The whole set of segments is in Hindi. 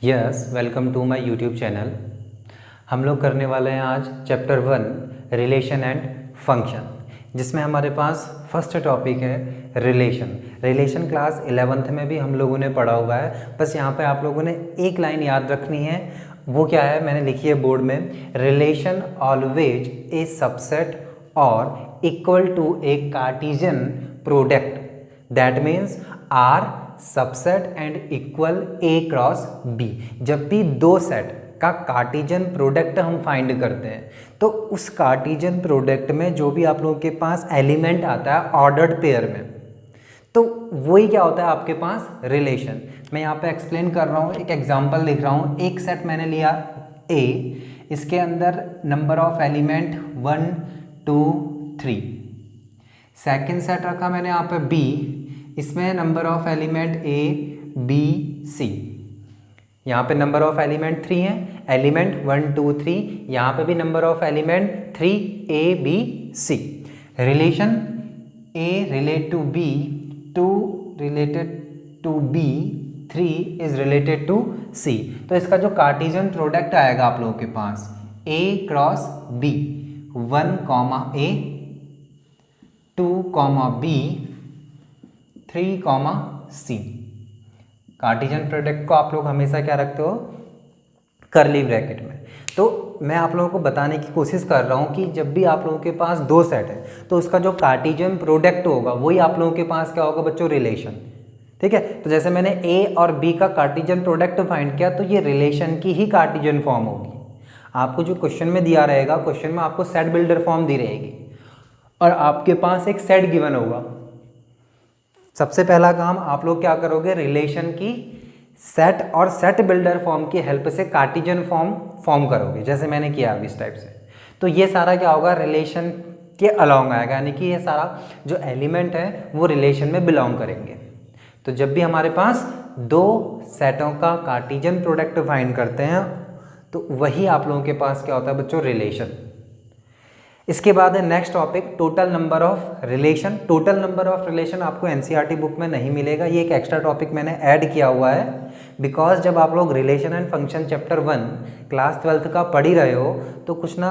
Yes, welcome to my YouTube channel. हम लोग करने वाले हैं आज चैप्टर 1 रिलेशन एंड फंक्शन, जिसमें हमारे पास फर्स्ट टॉपिक है रिलेशन। रिलेशन क्लास 11th में भी हम लोगों ने पढ़ा हुआ है, बस यहाँ पे आप लोगों ने एक लाइन याद रखनी है। वो क्या है, मैंने लिखी है बोर्ड में, रिलेशन ऑलवेज ए सबसेट और equal to a Cartesian product, that means R subset and equal A cross B. जब भी दो सेट का कार्टेशियन प्रोडक्ट हम फाइंड करते हैं तो उस कार्टेशियन प्रोडक्ट में जो भी आप लोगों के पास एलिमेंट आता है ऑर्डर्ड पेयर में, तो वही क्या होता है आपके पास रिलेशन। मैं यहाँ पे एक्सप्लेन कर रहा हूँ, एक एग्जांपल लिख रहा हूँ। एक सेट मैंने लिया ए, इसके अंदर number of element 1 2 3। Second set रखा मैंने यहाँ पे बी, इसमें number of element A B C. यहाँ पे नंबर ऑफ एलिमेंट 3 है, एलिमेंट 1 2 3। यहाँ पे भी number of element 3 A B C. Relation A relate to B, 2 related to B, 3 is related to C. तो इसका जो कार्टेशियन प्रोडक्ट आएगा आप लोगों के पास A cross B, 1 comma A, 2 comma B, 3 comma C. Cartesian product को आप लोग हमेशा क्या रखते हो, कर्ली ब्रैकेट में। तो मैं आप लोगों को बताने की कोशिश कर रहा हूँ कि जब भी आप लोगों के पास दो सेट है तो उसका जो कार्टेशियन प्रोडक्ट होगा वही आप लोगों के पास क्या होगा बच्चों, रिलेशन। ठीक है, तो जैसे मैंने ए और बी का कार्टेशियन प्रोडक्ट फाइंड किया तो ये रिलेशन की ही कार्टेशियन फॉर्म होगी। आपको जो क्वेश्चन में दिया रहेगा, क्वेश्चन में आपको सेट बिल्डर फॉर्म दी रहेगी और आपके पास एक सेट गिवन होगा। सबसे पहला काम आप लोग क्या करोगे, रिलेशन की सेट और सेट बिल्डर फॉर्म की हेल्प से कार्टेशियन फॉर्म करोगे, जैसे मैंने किया अभी इस टाइप से। तो ये सारा क्या होगा, रिलेशन के अलोंग आएगा, यानी कि ये सारा जो एलिमेंट है वो रिलेशन में बिलोंग करेंगे। तो जब भी हमारे पास दो सेटों का कार्टेशियन प्रोडक्ट फाइंड करते हैं तो वही आप लोगों के पास क्या होता है बच्चों, रिलेशन। इसके बाद है next topic, total number of relation. Total number of relation आपको एनसीईआरटी बुक में नहीं मिलेगा, ये एक एक्स्ट्रा टॉपिक मैंने ऐड किया हुआ है। बिकॉज जब आप लोग relation and function chapter 1 class 12th का पढ़ ही रहे हो तो कुछ ना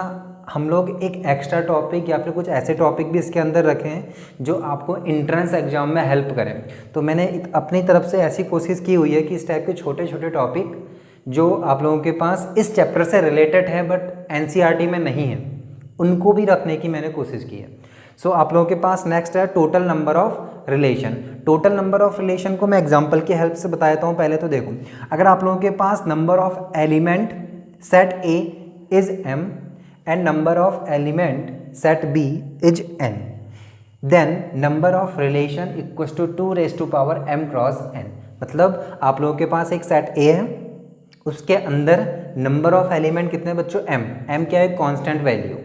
हम लोग एक एक्स्ट्रा टॉपिक या फिर कुछ ऐसे टॉपिक भी इसके अंदर रखें जो आपको इंट्रेंस एग्जाम में हेल्प करें। तो मैंने अपनी तरफ से ऐसी कोशिश की हुई है कि इस टाइप के छोटे छोटे टॉपिक जो आप लोगों के पास इस चैप्टर से रिलेटेड है बट एनसीईआरटी में नहीं है, उनको भी रखने की मैंने कोशिश की है। सो आप लोगों के पास नेक्स्ट है total number of relation. Total number of relation को मैं एग्जांपल की हेल्प से बता देता हूँ। पहले तो देखो, अगर आप लोगों के पास number of element set A is m and number of element set b is n, then number of relation equals to 2 raise to power m cross n। मतलब आप लोगों के पास एक सेट a है, उसके अंदर नंबर ऑफ एलिमेंट कितने बच्चों, m क्या है, constant value,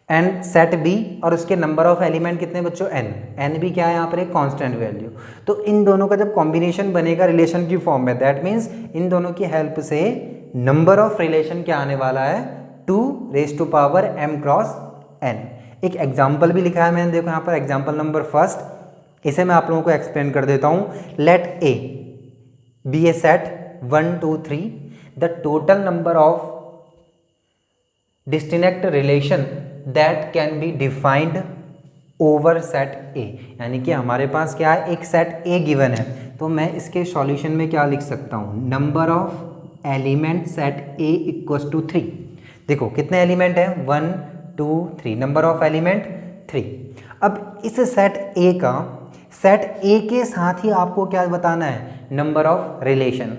and set B और उसके नंबर ऑफ एलिमेंट कितने बच्चों, n भी क्या है यहाँ पर एक कांस्टेंट वैल्यू। तो इन दोनों का जब कॉम्बिनेशन बनेगा रिलेशन की फॉर्म में, दैट मीन्स इन दोनों की हेल्प से नंबर ऑफ रिलेशन क्या आने वाला है, 2 raise to power m cross n। एक एग्जाम्पल भी लिखा है मैंने, देखो यहाँ पर एग्जाम्पल नंबर फर्स्ट, इसे मैं आप लोगों को एक्सप्लेन कर देता हूँ। Let A be a set 1 2 3, the total number of distinct relation that can be defined over set A. यानी कि हमारे पास क्या है, एक सेट ए गिवन है, तो मैं इसके सॉल्यूशन में क्या लिख सकता हूँ, number of element set A equals to 3। देखो कितने एलिमेंट है, 1 2 3, नंबर ऑफ एलिमेंट 3। अब इस सेट ए का सेट ए के साथ ही आपको क्या बताना है, नंबर ऑफ रिलेशन।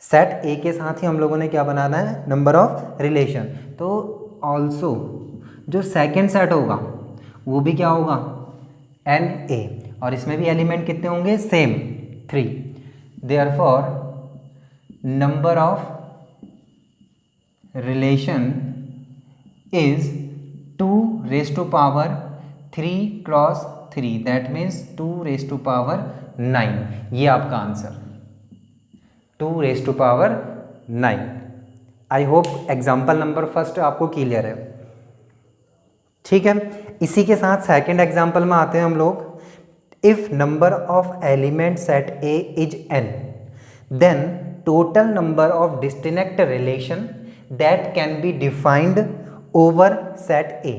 सेट ए के साथ ही हम लोगों ने क्या बनाना है, नंबर ऑफ रिलेशन। तो ऑल्सो जो सेकेंड सेट होगा वो भी क्या होगा, एन ए, और इसमें भी एलिमेंट कितने होंगे, same 3। Therefore number of relation is 2 raise to power 3 cross 3, that means 2 raise to power 9। ये आपका answer 2 raise to power 9। I hope example number first आपको क्लियर है। ठीक है, इसी के साथ सेकंड एग्जाम्पल में आते हैं हम लोग। If number of element set A is n, then total number of distinct relation that can be defined over set A.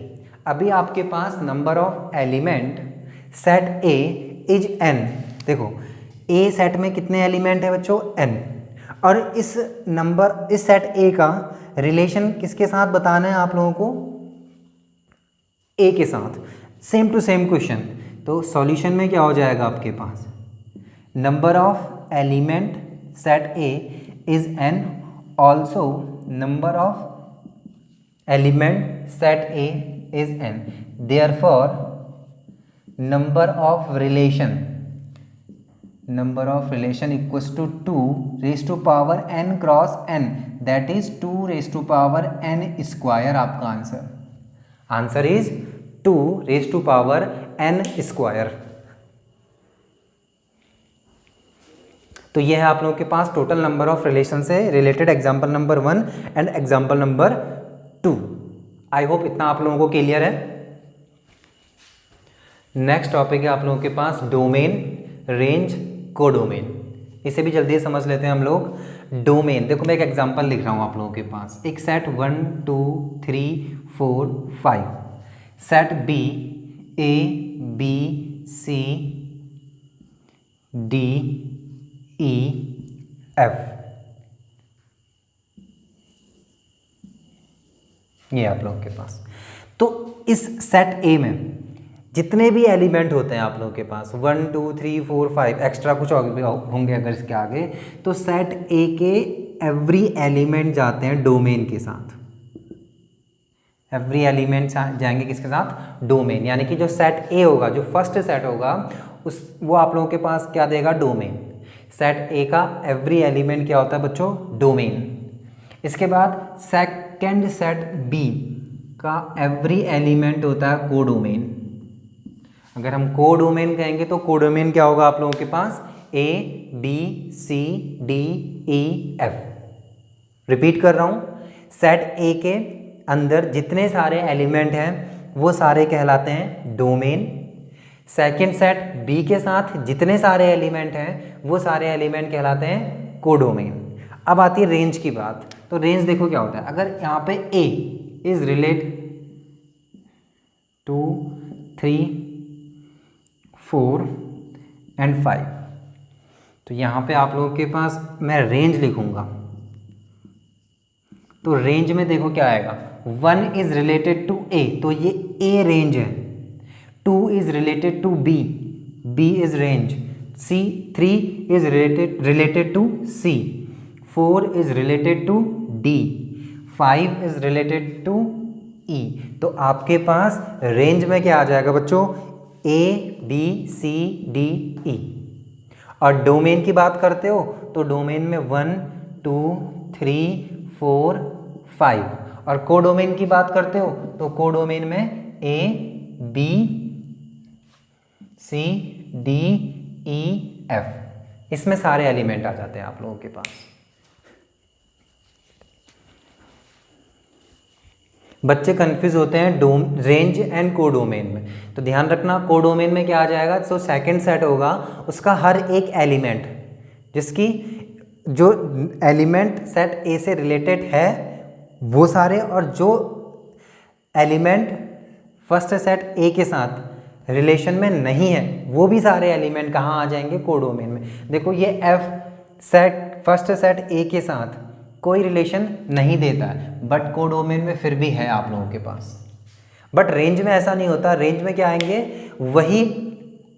अभी आपके पास number of element set A is n। देखो ए सेट में कितने एलिमेंट है बच्चों, n। और इस सेट ए का रिलेशन किसके साथ बताना है आप लोगों को, ए के साथ। सेम टू सेम क्वेश्चन, तो सॉल्यूशन में क्या हो जाएगा आपके पास, number of element set A is n, also number of element set A is n, therefore number of relation equals to 2 raise to power n cross n, that is 2 raise to power n square. आपका answer is 2 raise to power n square. तो यह है आप लोगों के पास टोटल नंबर ऑफ रिलेशन से related example number 1 and example number 2। I hope इतना आप लोगों को क्लियर है। नेक्स्ट टॉपिक है आप लोगों के पास डोमेन, रेंज, कोडोमेन। इसे भी जल्दी समझ लेते हैं हम लोग। डोमेन, देखो मैं एक एग्जांपल लिख रहा हूं आप लोगों के पास। एक set 1 2 3 4 5, set B A B C D E F, ये आप लोगों के पास। तो इस सेट ए में जितने भी एलिमेंट होते हैं आप लोगों के पास 1 2 3 4 5, एक्स्ट्रा कुछ होंगे अगर इसके आगे, तो सेट ए के एवरी एलिमेंट जाते हैं डोमेन के साथ। एवरी एलिमेंट जाएंगे किसके साथ, डोमेन। यानी कि जो सेट ए होगा, जो फर्स्ट सेट होगा वो आप लोगों के पास क्या देगा, डोमेन। सेट ए का एवरी एलिमेंट क्या होता है बच्चों, डोमेन। इसके बाद सेकंड सेट बी का एवरी एलिमेंट होता है कोडोमेन। अगर हम कोडोमेन कहेंगे तो कोडोमेन क्या होगा आप लोगों के पास, A B C D E F. Repeat कर रहा हूं, सेट ए के अंदर जितने सारे एलिमेंट हैं वो सारे कहलाते हैं डोमेन। सेकेंड सेट बी के साथ जितने सारे एलिमेंट हैं वो सारे एलिमेंट कहलाते हैं कोडोमेन। अब आती है रेंज की बात। तो रेंज देखो क्या होता है, अगर यहाँ पे ए इज रिलेट 2 3 4 एंड 5, तो यहाँ पे आप लोगों के पास मैं रेंज लिखूंगा। तो रेंज में देखो क्या आएगा, 1 इज रिलेटेड टू ए, तो ये ए रेंज है। 2 is related to B, B is range. 3 is related to C, 4 is related to D, 5 is related to E. तो आपके पास रेंज में क्या आ जाएगा बच्चों, ए बी सी डी ई। और डोमेन की बात करते हो तो डोमेन में 1 2 3 4 5। और कोडोमेन की बात करते हो तो कोडोमेन में A B C D E F, इसमें सारे एलिमेंट आ जाते हैं आप लोगों के पास। बच्चे कंफ्यूज होते हैं रेंज एंड कोडोमेन में, तो ध्यान रखना कोडोमेन में क्या आ जाएगा, तो सेकंड सेट होगा उसका हर एक एलिमेंट, जिसकी जो एलिमेंट सेट ए से रिलेटेड है वो सारे, और जो एलिमेंट फर्स्ट सेट ए के साथ रिलेशन में नहीं है वो भी सारे एलिमेंट कहाँ आ जाएंगे, कोडोमेन में। देखो ये एफ सेट फर्स्ट सेट ए के साथ कोई रिलेशन नहीं देता है, बट कोडोमेन में फिर भी है आप लोगों के पास। बट रेंज में ऐसा नहीं होता, रेंज में क्या आएंगे, वही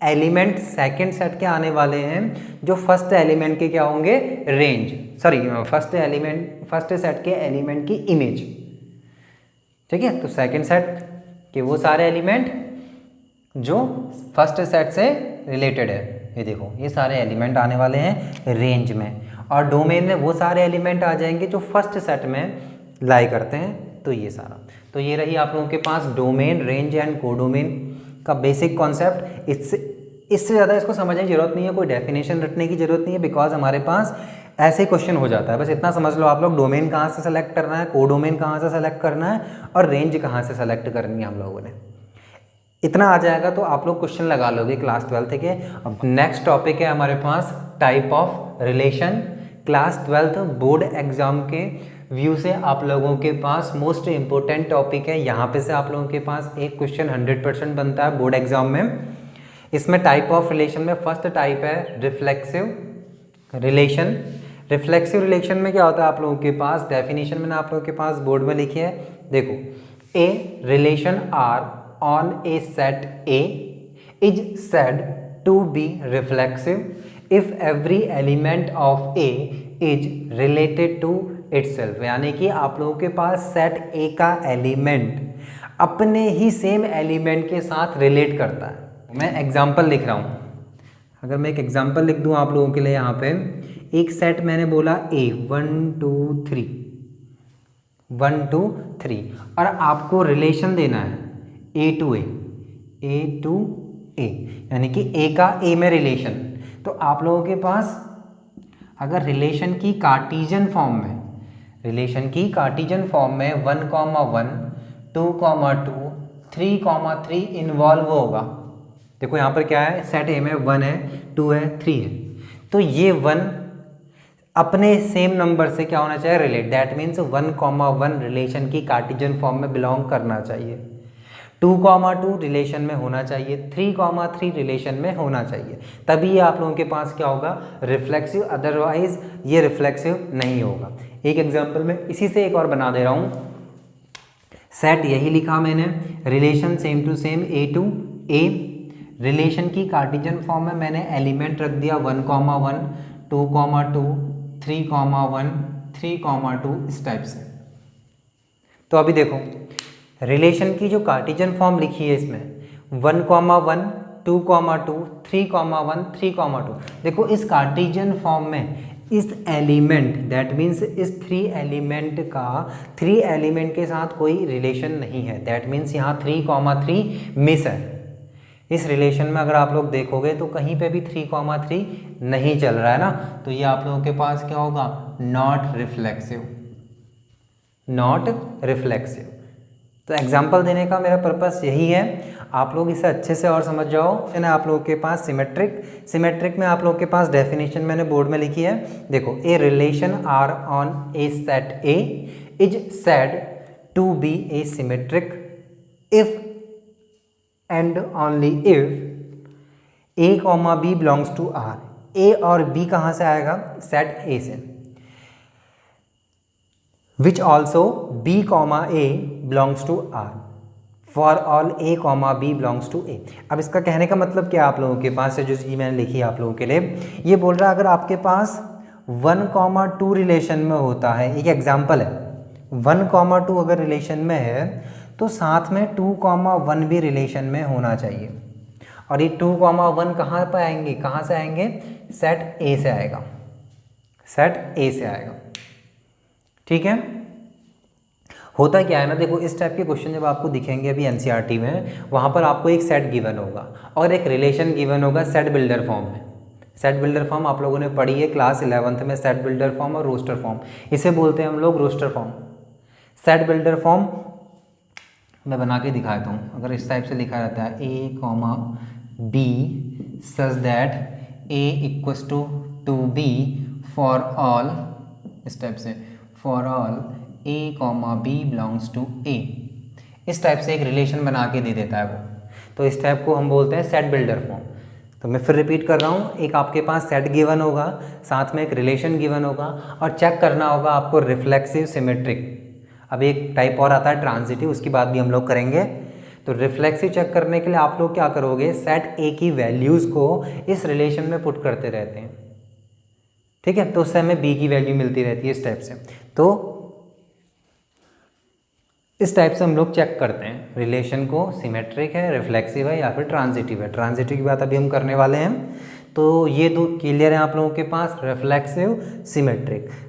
एलिमेंट सेकंड सेट के आने वाले हैं जो फर्स्ट एलिमेंट के क्या होंगे, रेंज, सॉरी फर्स्ट सेट के एलिमेंट की इमेज। ठीक है, तो सेकंड सेट के वो सारे एलिमेंट जो फर्स्ट सेट से रिलेटेड है, ये देखो ये सारे एलिमेंट आने वाले हैं रेंज में। और डोमेन में वो सारे एलिमेंट आ जाएंगे जो फर्स्ट सेट में लाई करते हैं। तो ये सारा, तो ये रही आप लोगों के पास डोमेन, रेंज एंड कोडोमेन का बेसिक कॉन्सेप्ट। इससे ज़्यादा इसको समझने की जरूरत नहीं है, कोई डेफिनेशन रटने की जरूरत नहीं है, बिकॉज हमारे पास ऐसे क्वेश्चन हो जाता है। बस इतना समझ लो आप लोग, डोमेन कहाँ से सेलेक्ट करना है, कोडोमेन कहाँ से सेलेक्ट करना है, और रेंज कहाँ से सेलेक्ट करनी है हम लोगों ने, इतना आ जाएगा तो आप लोग क्वेश्चन लगा लोगे क्लास 12 के। अब नेक्स्ट टॉपिक है हमारे पास type of relation, class 12th board exam के व्यू से आप लोगों के पास मोस्ट इम्पोर्टेंट टॉपिक है। यहाँ पे से आप लोगों के पास एक क्वेश्चन 100% बनता है बोर्ड एग्जाम में। इसमें टाइप ऑफ रिलेशन में फर्स्ट टाइप है रिफ्लेक्सिव रिलेशन। रिफ्लेक्सिव रिलेशन में क्या होता है आप लोगों के पास, डेफिनेशन मैंने आप लोगों के पास बोर्ड में लिखी है, देखो, a relation R on a set A is said to be reflexive if every element of A is related to itself. यानी कि आप लोगों के पास सेट ए का एलिमेंट अपने ही सेम एलिमेंट के साथ रिलेट करता है। मैं एग्जांपल लिख रहा हूँ, अगर मैं एक एग्जांपल लिख दूँ आप लोगों के लिए, यहाँ पे एक सेट मैंने बोला ए 1 2 3 1 2 3 और आपको रिलेशन देना है ए टू ए, यानी कि ए का ए में रिलेशन। तो आप लोगों के पास अगर रिलेशन की कार्टीजन फॉर्म में 1, 2, 2, 3, इन्वॉल्व होगा। देखो यहाँ पर क्या है, सेट ए में 1 है, 2 है, 3 है, तो ये 1 अपने सेम नंबर से क्या होना चाहिए, रिलेट। दैट मीन्स 1, 1 रिलेशन की कार्टीजन फॉर्म में बिलोंग करना चाहिए, 2, 2 रिलेशन में होना चाहिए, 3, 3 रिलेशन में होना चाहिए, तभी ये आप लोगों के पास क्या होगा, रिफ्लेक्सिव। अदरवाइज ये रिफ्लेक्सिव नहीं होगा। एक एग्जांपल में इसी से एक और बना दे रहा हूँ। सेट यही लिखा मैंने, relation same to same A to A, relation की कार्टीजन फॉर्म में मैंने एलिमेंट रख दिया 1, 1, 2, 2, 3, 1, 3, 2, इस टाइप से। तो अभी देखो रिलेशन की जो कार्टीजन फॉर्म लिखी है इसमें 1, 1, 2, 2, 3, 1, 3, 2। देखो इस कार्टीजन फॉर्म में इस एलिमेंट, दैट मीन्स इस 3 एलिमेंट का 3 एलिमेंट के साथ कोई रिलेशन नहीं है। दैट मीन्स यहाँ 3, 3 मिस है। इस रिलेशन में अगर आप लोग देखोगे तो कहीं पे भी 3, 3 नहीं चल रहा है ना, तो ये आप लोगों के पास क्या होगा, नॉट रिफ्लेक्सिव। तो एग्जाम्पल देने का मेरा पर्पस यही है, आप लोग इसे अच्छे से और समझ जाओ। है ना, आप लोगों के पास सिमेट्रिक में आप लोगों के पास डेफिनेशन मैंने बोर्ड में लिखी है। देखो, a relation R on a set A is said to B a symmetric if and only if A comma B belongs to R. A और बी कहाँ से आएगा, सेट ए से, which also B comma A belongs to R for all A comma B belongs to A. अब इसका कहने का मतलब क्या, आप लोगों के पास जो चीज़ मैंने लिखी है आप लोगों के लिए, ये बोल रहा है अगर आपके पास 1, 2 रिलेशन में होता है, एक एग्जाम्पल है, 1, 2 अगर रिलेशन में है तो साथ में 2, 1 भी रिलेशन में होना चाहिए। और ये 2, 1 कहाँ पर आएंगे, कहाँ से आएंगे, सेट ए से आएगा, ठीक है। होता क्या है ना, देखो इस टाइप के क्वेश्चन जब आपको दिखेंगे अभी एनसीईआरटी में, वहाँ पर आपको एक सेट गिवन होगा और एक रिलेशन गिवन होगा सेट बिल्डर फॉर्म में। सेट बिल्डर फॉर्म आप लोगों ने पढ़ी है क्लास 11th में, सेट बिल्डर फॉर्म और रोस्टर फॉर्म, इसे बोलते हैं हम लोग roster form. Set builder form मैं बना के दिखाता हूँ। अगर इस टाइप से लिखा रहता है A comma B such that A equals to B for all, इस टाइप से, for all A comma B belongs to A, इस टाइप से एक रिलेशन बना के दे देता है वो। तो इस टाइप को हम बोलते हैं सेट बिल्डर फॉर्म। तो मैं फिर रिपीट कर रहा हूँ, एक आपके पास सेट गिवन होगा, साथ में एक रिलेशन गिवन होगा और चेक करना होगा आपको रिफ्लेक्सिव सिमेट्रिक। अब एक टाइप और आता है ट्रांजिटिव, उसकी बात भी हम लोग करेंगे। तो रिफ्लेक्सिव चेक करने के लिए आप लोग क्या करोगे, सेट ए की वैल्यूज़ को इस रिलेशन में पुट करते रहते हैं, ठीक है, तो उससे हमें बी की वैल्यू मिलती रहती है इस टाइप से। तो इस टाइप से हम लोग चेक करते हैं रिलेशन को, सिमेट्रिक है, रिफ्लेक्सिव है या फिर ट्रांजिटिव है। ट्रांजिटिव की बात अभी हम करने वाले हैं। तो ये दो क्लियर है आप लोगों के पास, रिफ्लेक्सिव,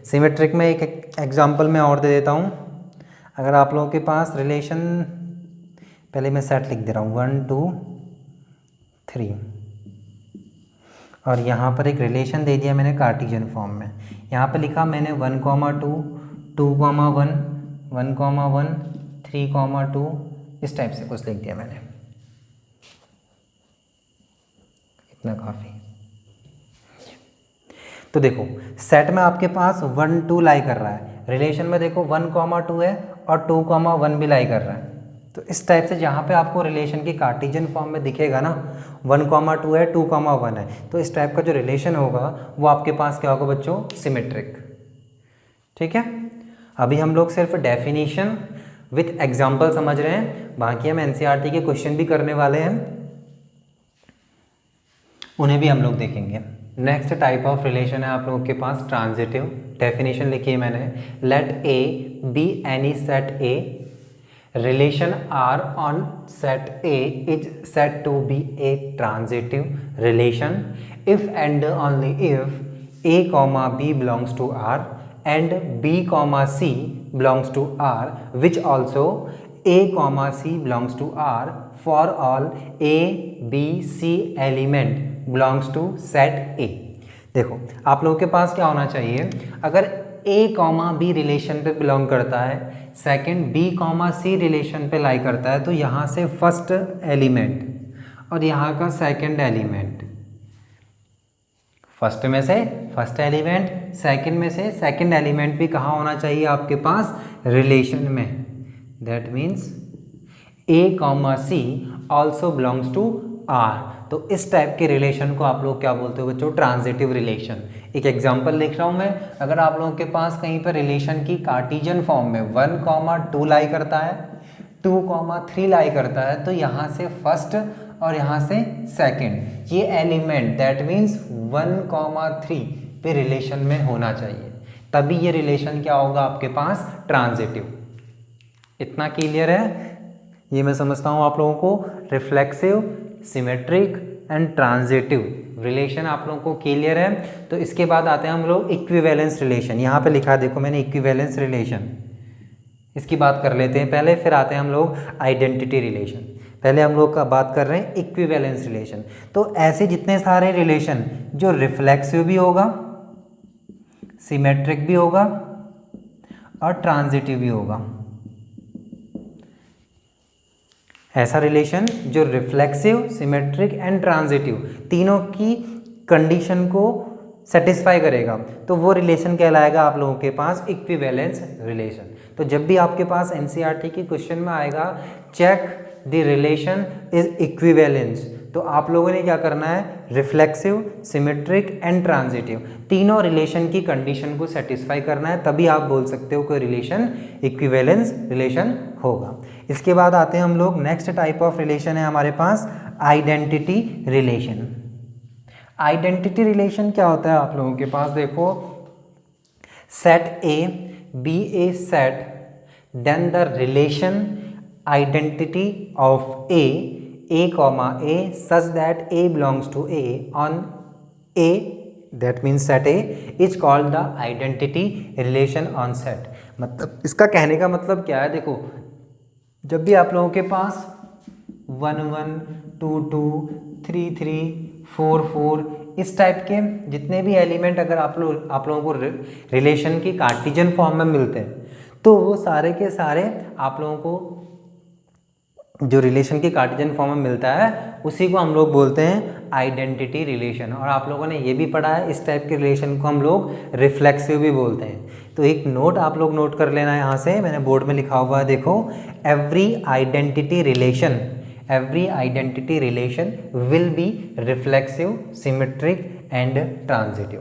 सिमेट्रिक में एक एग्जांपल मैं और दे देता हूँ। अगर आप लोगों के पास रिलेशन, पहले मैं सेट लिख दे रहा हूँ 1, 2, 3 और यहाँ पर एक रिलेशन दे दिया मैंने कार्टीजन फॉर्म में। यहाँ पर लिखा मैंने 1, 2, 2, 1, 1, 1, 3, 2, इस टाइप से कुछ लिख दिया मैंने, इतना काफ़ी। तो देखो सेट में आपके पास 1 2 लाई कर रहा है, रिलेशन में देखो 1, 2 है और 2, 1 भी लाई कर रहा है। तो इस टाइप से जहाँ पे आपको रिलेशन की कार्टेशियन फॉर्म में दिखेगा ना 1, 2 है 2, 1 है, तो इस टाइप का जो रिलेशन होगा वो आपके पास क्या होगा बच्चों, सिमेट्रिक। ठीक है, अभी हम लोग सिर्फ डेफिनेशन विथ एग्जाम्पल समझ रहे हैं, बाकी हम एनसीईआरटी के क्वेश्चन भी करने वाले हैं, उन्हें भी हम लोग देखेंगे। नेक्स्ट टाइप ऑफ रिलेशन है आप लोगों के पास ट्रांजिटिव। डेफिनेशन लिखी है मैंने, let A B any set A, relation R on set A is said to B a transitive relation if and only if A comma B belongs to R and b comma c belongs to R which also a comma c belongs to R for all a B c element belongs to set A. देखो आप लोगों के पास क्या होना चाहिए, अगर ए कॉमा बी रिलेशन पे बिलोंग करता है, सेकंड बी कॉमा सी रिलेशन पे लाई करता है, तो यहाँ से फर्स्ट एलिमेंट और यहाँ का सेकंड एलिमेंट, फर्स्ट में से फर्स्ट एलिमेंट, सेकंड में से सेकंड एलिमेंट भी कहाँ होना चाहिए आपके पास, रिलेशन में। That means a comma c also belongs to R. तो इस टाइप के रिलेशन को आप लोग क्या बोलते हो बच्चों, ट्रांजिटिव रिलेशन। एक एग्जांपल लिख रहा हूँ मैं, अगर आप लोगों के पास कहीं पर रिलेशन की कार्टेशियन फॉर्म में 1, 2 लाई करता है, 2, 3 लाई करता है, तो यहाँ से फर्स्ट और यहाँ से सेकंड ये एलिमेंट दैट मीन्स 1, 3 पे रिलेशन में होना चाहिए, तभी ये रिलेशन क्या होगा आपके पास, ट्रांजिटिव। इतना क्लियर है? ये मैं समझता हूँ आप लोगों को reflexive, symmetric and transitive relation आप लोगों को क्लियर है। तो इसके बाद आते हैं हम लोग इक्विवेलेंस रिलेशन। यहाँ पे लिखा है देखो मैंने इक्विवेलेंस रिलेशन, इसकी बात कर लेते हैं पहले, फिर आते हैं हम लोग आइडेंटिटी रिलेशन। पहले हम लोग का बात कर रहे हैं इक्विवेलेंस रिलेशन। तो ऐसे जितने सारे रिलेशन जो रिफ्लेक्सिव भी होगा, सिमेट्रिक भी होगा और ट्रांजिटिव भी होगा, ऐसा रिलेशन जो रिफ्लेक्सिव, सिमेट्रिक एंड ट्रांजिटिव तीनों की कंडीशन को सेटिस्फाई करेगा, तो वो रिलेशन कहलाएगा आप लोगों के पास इक्विवेलेंस रिलेशन। तो जब भी आपके पास एनसीईआरटी की क्वेश्चन में आएगा check the relation is equivalence, तो आप लोगों ने क्या करना है, रिफ्लेक्सिव, सिमेट्रिक एंड ट्रांजिटिव तीनों रिलेशन की कंडीशन को सेटिस्फाई करना है, तभी आप बोल सकते हो कोई रिलेशन इक्विवेलेंस रिलेशन होगा। इसके बाद आते हैं हम लोग, नेक्स्ट टाइप ऑफ रिलेशन है हमारे पास आइडेंटिटी रिलेशन। आइडेंटिटी रिलेशन क्या होता है आप लोगों के पास, देखो set A be a set, then the relation identity of a comma a such that a belongs to A on A, that means set A is called the identity relation on set. मतलब इसका कहने का मतलब क्या है, देखो जब भी आप लोगों के पास 1 1 2 2 3 3 4 4 इस टाइप के जितने भी एलिमेंट अगर आप लोगों को रिलेशन की कार्टेशियन फॉर्म में मिलते हैं, तो वो सारे के सारे आप लोगों को जो रिलेशन की कार्टेशियन फॉर्म में मिलता है उसी को हम लोग बोलते हैं आइडेंटिटी रिलेशन। और आप लोगों ने ये भी पढ़ा है इस टाइप के रिलेशन को हम लोग रिफ्लेक्सिव भी बोलते हैं। तो एक नोट आप लोग नोट कर लेना है, यहाँ से मैंने बोर्ड में लिखा हुआ है देखो, every identity relation will be reflexive, symmetric and transitive.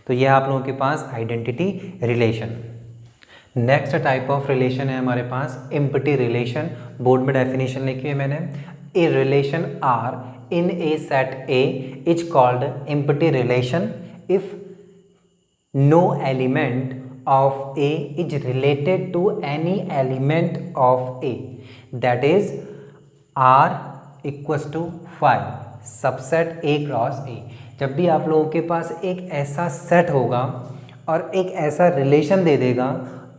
तो ये आप लोगों के पास identity relation. Next type of relation है हमारे पास एम्प्टी रिलेशन। बोर्ड में डेफिनेशन लिखी है मैंने, a relation R in a set A is called empty relation if no element of A is related to any element of A, that is R equals to phi subset A cross A। जब भी आप लोगों के पास एक ऐसा सेट होगा और एक ऐसा रिलेशन दे देगा,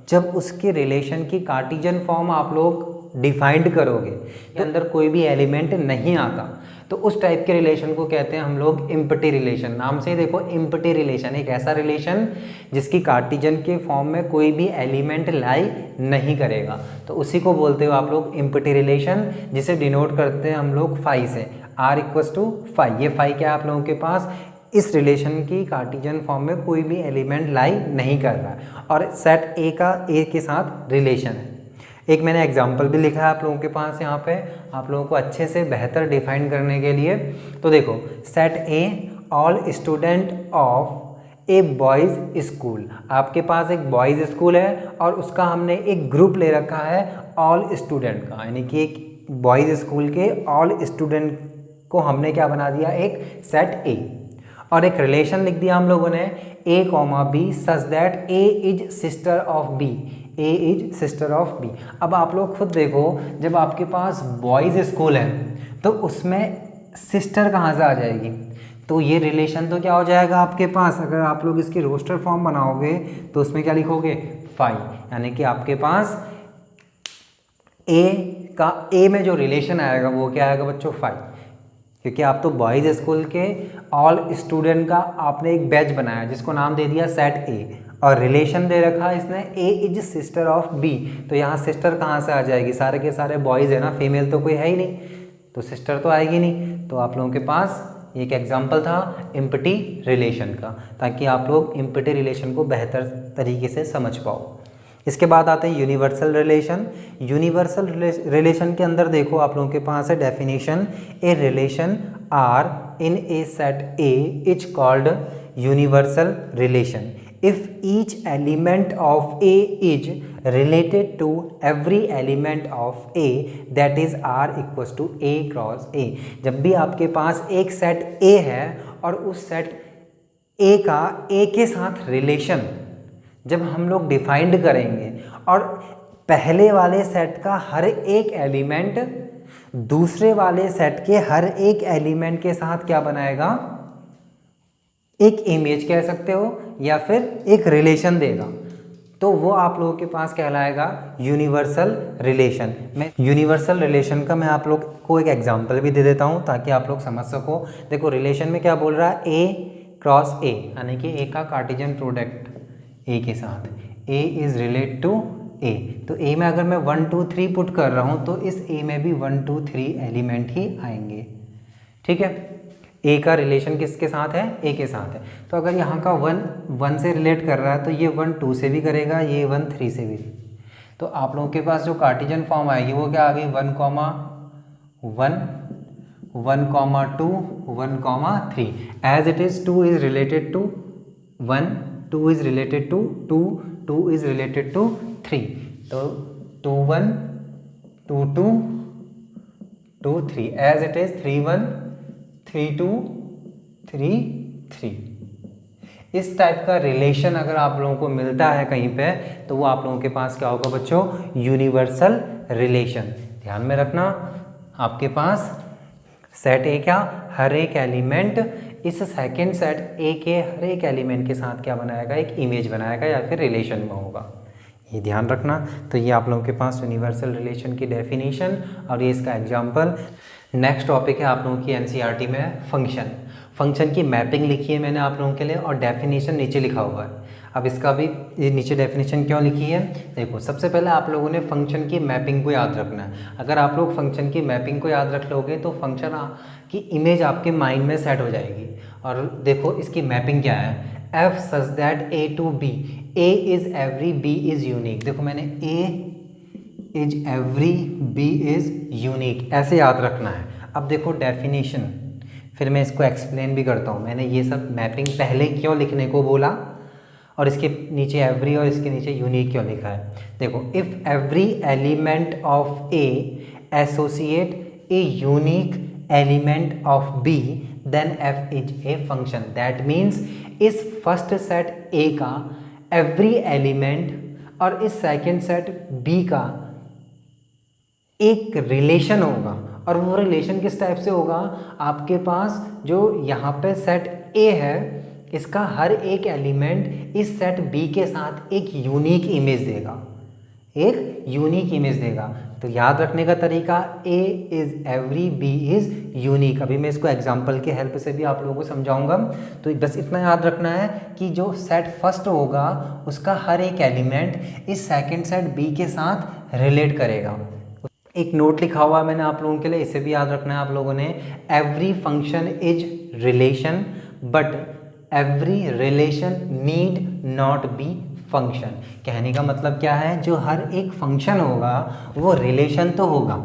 जब उसके रिलेशन की कार्टेशियन फॉर्म आप लोग डिफाइंड करोगे के अंदर कोई भी एलिमेंट नहीं आता, तो उस टाइप के रिलेशन को कहते हैं हम लोग एम्प्टी रिलेशन। नाम से ही देखो एम्प्टी रिलेशन, एक ऐसा रिलेशन जिसकी कार्टेशियन के फॉर्म में कोई भी एलिमेंट लाई नहीं करेगा, तो उसी को बोलते हो आप लोग एम्प्टी रिलेशन, जिसे डिनोट करते हैं हम लोग फाई से, आर इक्वल्स टू फाई। ये फाई क्या है आप लोगों के पास, इस रिलेशन की कार्टेशियन फॉर्म में कोई भी एलिमेंट लाई नहीं कर रहा है और सेट ए का ए के साथ रिलेशन है। एक मैंने एग्जांपल भी लिखा है आप लोगों के पास यहाँ पे, आप लोगों को अच्छे से बेहतर डिफाइन करने के लिए। तो देखो, set A all student of A boys school, आपके पास एक बॉयज़ स्कूल है और उसका हमने एक ग्रुप ले रखा है ऑल स्टूडेंट का, यानी कि एक बॉयज़ स्कूल के ऑल स्टूडेंट को हमने क्या बना दिया, एक सेट ए। और एक रिलेशन लिख दिया हम लोगों ने A comma B such that A is sister of B, A is sister of B. अब आप लोग खुद देखो, जब आपके पास बॉयज़ स्कूल है तो उसमें सिस्टर कहाँ से आ जाएगी, तो ये रिलेशन तो क्या हो जाएगा आपके पास, अगर आप लोग इसकी रोस्टर फॉर्म बनाओगे तो उसमें क्या लिखोगे, फाई, यानी कि आपके पास ए में जो रिलेशन आएगा वो क्या आएगा बच्चों, फाई, क्योंकि आप तो बॉयज़ स्कूल के ऑल स्टूडेंट का आपने एक बैच बनाया जिसको नाम दे दिया सेट ए और रिलेशन दे रखा इसने ए इज सिस्टर ऑफ बी। तो यहाँ सिस्टर कहाँ से आ जाएगी, सारे के सारे बॉयज़ है ना, फीमेल तो कोई है ही नहीं, तो सिस्टर तो आएगी नहीं। तो आप लोगों के पास एक एग्जाम्पल था इम्पटी रिलेशन का, ताकि आप लोग इम्पटी रिलेशन को बेहतर तरीके से समझ पाओ। इसके बाद आते हैं यूनिवर्सल रिलेशन। यूनिवर्सल रिलेशन के अंदर देखो आप लोगों के पास है definition, a relation R in a set A is called universal relation if each element of A is related to every element of A, that is R equals to A cross A। जब भी आपके पास एक सेट A है और उस सेट A का A के साथ रिलेशन जब हम लोग डिफाइंड करेंगे और पहले वाले सेट का हर एक एलिमेंट दूसरे वाले सेट के हर एक एलिमेंट के साथ क्या बनाएगा, एक इमेज कह सकते हो या फिर एक रिलेशन देगा, तो वो आप लोगों के पास कहलाएगा यूनिवर्सल रिलेशन। मैं यूनिवर्सल रिलेशन का मैं आप लोग को एक एग्जांपल भी दे देता हूँ ताकि आप लोग समझ सको। देखो रिलेशन में क्या बोल रहा है, ए क्रॉस ए, यानी कि ए का कार्टेशियन प्रोडक्ट ए के साथ, ए इज रिलेट टू ए। तो ए में अगर मैं 1 2 3 पुट कर रहा हूँ तो इस ए में भी 1 2 3 एलिमेंट ही आएंगे, ठीक है। ए का रिलेशन किसके साथ है, ए के साथ है। तो अगर यहाँ का 1 से रिलेट कर रहा है तो ये 1 2 से भी करेगा, ये 1 3 से भी। तो आप लोगों के पास जो कार्टेशियन फॉर्म आएगी वो क्या आ गई, 1 comma 1 1 comma 2 1 comma 3। As it is 2 is related to 1, 2 is related to 2, 2 is related to 3। तो 2 1 2 2 2 3, एज इट इज 3 1 3 2 3 3। इस टाइप का रिलेशन अगर आप लोगों को मिलता है कहीं पे तो वो आप लोगों के पास क्या होगा बच्चों, यूनिवर्सल रिलेशन। ध्यान में रखना, आपके पास सेट ए क्या, हर एक एलिमेंट इस सेकंड सेट ए के हर एक एलिमेंट के साथ क्या बनाएगा, एक इमेज बनाएगा या फिर रिलेशन में होगा, ये ध्यान रखना। तो ये आप लोगों के पास यूनिवर्सल रिलेशन की डेफिनेशन और ये इसका एग्जांपल। नेक्स्ट टॉपिक है आप लोगों की एनसीईआरटी में फंक्शन। फंक्शन की मैपिंग लिखी है मैंने आप लोगों के लिए और डेफिनेशन नीचे लिखा हुआ है। अब इसका भी ये नीचे डेफिनेशन क्यों लिखी है, देखो सबसे पहले आप लोगों ने फंक्शन की मैपिंग को याद रखना है। अगर आप लोग फंक्शन की मैपिंग को याद रख लोगे तो फंक्शन की इमेज आपके माइंड में सेट हो जाएगी। और देखो इसकी मैपिंग क्या है, F such that A to B, A is every, B is unique. देखो मैंने A is every, B is unique, ऐसे याद रखना है। अब देखो डेफिनेशन, फिर मैं इसको एक्सप्लेन भी करता हूँ। मैंने ये सब मैपिंग पहले क्यों लिखने को बोला और इसके नीचे एवरी और इसके नीचे यूनिक क्यों लिखा है। देखो, if every element of A associate a unique element of B then f is a function. That means इस फर्स्ट सेट ए का एवरी एलिमेंट और इस सेकेंड सेट बी का एक रिलेशन होगा। और वो रिलेशन किस टाइप से होगा, आपके पास जो यहाँ पे सेट ए है इसका हर एक एलिमेंट इस सेट बी के साथ एक यूनिक इमेज देगा, एक यूनिक इमेज देगा। तो याद रखने का तरीका, A is every, B is unique. अभी मैं इसको एग्जांपल के हेल्प से भी आप लोगों को समझाऊंगा। तो बस इतना याद रखना है कि जो सेट फर्स्ट होगा उसका हर एक एलिमेंट इस सेकंड सेट बी के साथ रिलेट करेगा। एक नोट लिखा हुआ है मैंने आप लोगों के लिए, इसे भी याद रखना है आप लोगों ने। Every function is relation but every relation need not be function. कहने का मतलब क्या है, जो हर एक फंक्शन होगा वो रिलेशन तो होगा,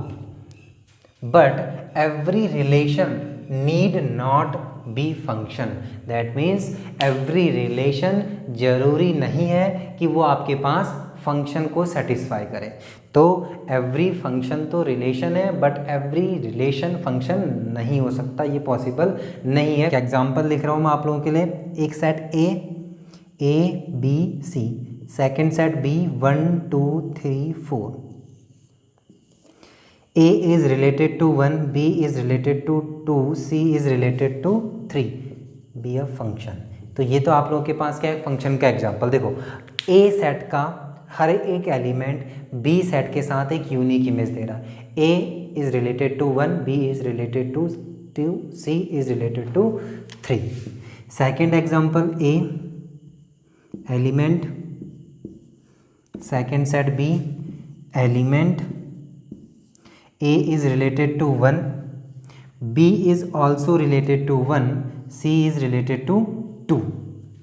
but every relation need not be function. That means every relation जरूरी नहीं है कि वो आपके पास फंक्शन को सेटिस्फाई करे। तो एवरी फंक्शन तो रिलेशन है, बट एवरी रिलेशन फंक्शन नहीं हो सकता, ये पॉसिबल नहीं है। एग्जाम्पल लिख रहा हूँ मैं आप लोगों के लिए। एक set A B C, second set B 1 2 3 4। A is related to 1, B is related to 2, C is related to 3, be a function। तो ये तो आप लोगों के पास क्या है, फंक्शन का एग्जांपल। देखो A सेट का हर एक एलिमेंट B सेट के साथ एक यूनिक इमेज दे रहा है। A is related to 1, B is related to 2, C is related to 3। Second example, A element, second set B element, A is related to 1, B is also related to 1, C is related to 2।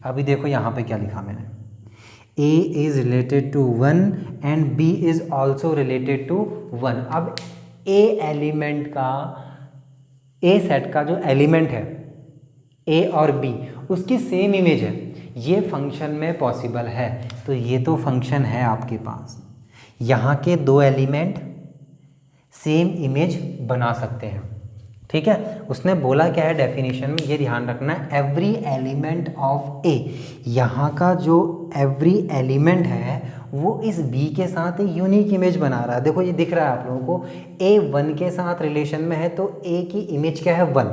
अभी देखो यहाँ पे क्या लिखा मैंने, A is related to 1 and B is also related to 1। अब A एलिमेंट का, A सेट का जो एलिमेंट है A और B, उसकी सेम इमेज है, ये फंक्शन में पॉसिबल है। तो ये तो फंक्शन है आपके पास, यहाँ के दो एलिमेंट सेम इमेज बना सकते हैं। ठीक है, उसने बोला क्या है डेफिनेशन में, ये ध्यान रखना है, एवरी एलिमेंट ऑफ ए। यहाँ का जो एवरी एलिमेंट है वो इस बी के साथ एक यूनिक इमेज बना रहा है। देखो ये दिख रहा है आप लोगों को, ए 1 के साथ रिलेशन में है, तो ए की इमेज क्या है 1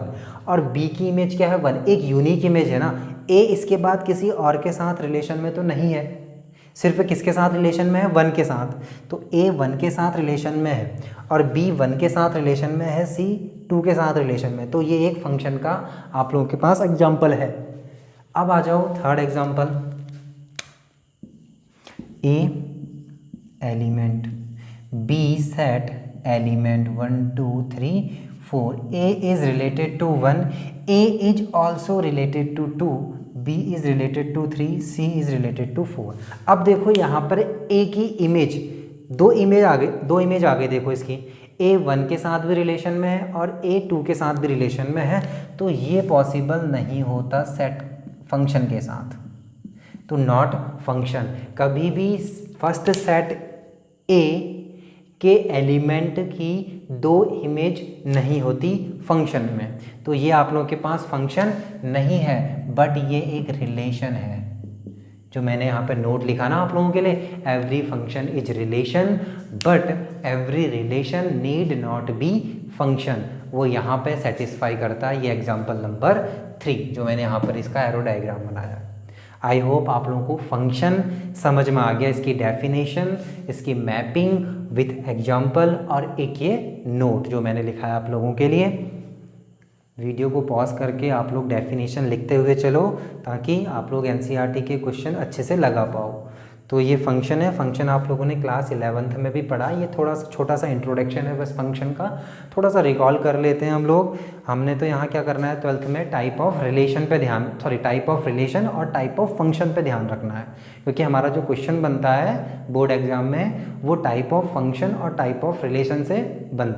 और बी की इमेज क्या है 1, एक यूनिक इमेज है ना। ए इसके बाद किसी और के साथ रिलेशन में तो नहीं है, सिर्फ किसके साथ रिलेशन में है, 1 के साथ। तो ए 1 के साथ रिलेशन में है और बी 1 के साथ रिलेशन में है, सी 2 के साथ रिलेशन में। तो ये एक फंक्शन का आप लोगों के पास एग्जाम्पल है। अब आ जाओ third example, A element, B set element 1 2 3 4। A is related to 1, A is also related to 2, B is related to 3, C is related to 4। अब देखो यहाँ पर A की इमेज, दो इमेज आ गई देखो इसकी, A 1 के साथ भी रिलेशन में है और A 2 के साथ भी रिलेशन में है। तो ये पॉसिबल नहीं होता सेट फंक्शन के साथ, तो नॉट फंक्शन। कभी भी फर्स्ट सेट A के एलिमेंट की दो इमेज नहीं होती फंक्शन में, तो ये आप लोगों के पास फंक्शन नहीं है, बट ये एक रिलेशन है। जो मैंने यहाँ पे नोट लिखा ना आप लोगों के लिए, every function is relation but every relation need not be function, वो यहाँ पे सेटिस्फाई करता है। ये एग्जाम्पल नंबर 3 जो मैंने यहाँ पर इसका एरो डायग्राम बनाया। आई होप आप लोगों को फंक्शन समझ में आ गया, इसकी डेफिनेशन, इसकी मैपिंग विथ एग्जाम्पल और एक ये नोट जो मैंने लिखा है आप लोगों के लिए। वीडियो को पॉज करके आप लोग डेफिनेशन लिखते हुए चलो, ताकि आप लोग एनसीईआरटी के क्वेश्चन अच्छे से लगा पाओ। तो ये फंक्शन है, फंक्शन आप लोगों ने क्लास 11th में भी पढ़ा। ये थोड़ा सा छोटा सा इंट्रोडक्शन है बस फंक्शन का, थोड़ा सा रिकॉल कर लेते हैं हम लोग। हमने तो यहाँ क्या करना है 12th में, टाइप ऑफ रिलेशन पे ध्यान, टाइप ऑफ रिलेशन और टाइप ऑफ फंक्शन पे ध्यान रखना है, क्योंकि हमारा जो क्वेश्चन बनता है बोर्ड एग्जाम में वो टाइप ऑफ फंक्शन और टाइप ऑफ रिलेशन से बनता है।